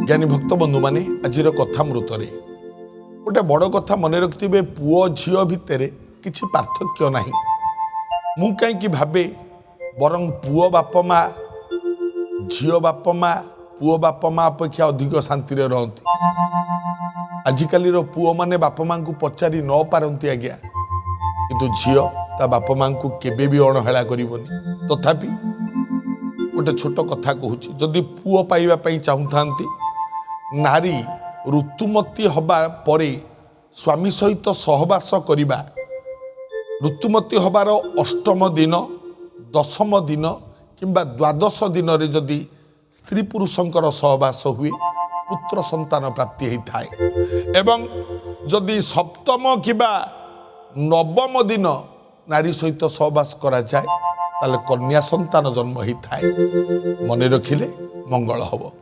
ज्ञानी भक्त बंधु माने आज कथामृत गोटे बड़ कथा मन रखिथे पुओ झील भितर किसी पार्थक्य ना मु कहीं भावे बरं पुओ बाप माँ झील बाप माँ पुओ बाप माँ अपेक्षा अधिक शांति रहती। आजिकाली पुओ माने बाप माँ को पचारि न पारती आज्ञा किंतु झील ता बाप माँ को केबे भी अणहेला करबनी। तथापि गोटे छोट कथा कहूँ जदि पुओ पाइबा पई चाहूथांती नारी ऋतुमती हबा परे स्वामी सहित सहवास करिबा ऋतुमती हबार अष्टम दिन दशम दिन किंबा द्वादश दिन रे जदि स्त्री पुरुषंकर सहवास हुए पुत्र संतान प्राप्ति होता है एवं जदि सप्तम किबा नवम दिन नारी सहित सहवास करा जाए ताले कन्या संतान जन्म होता है। मन रखिले मंगल हब।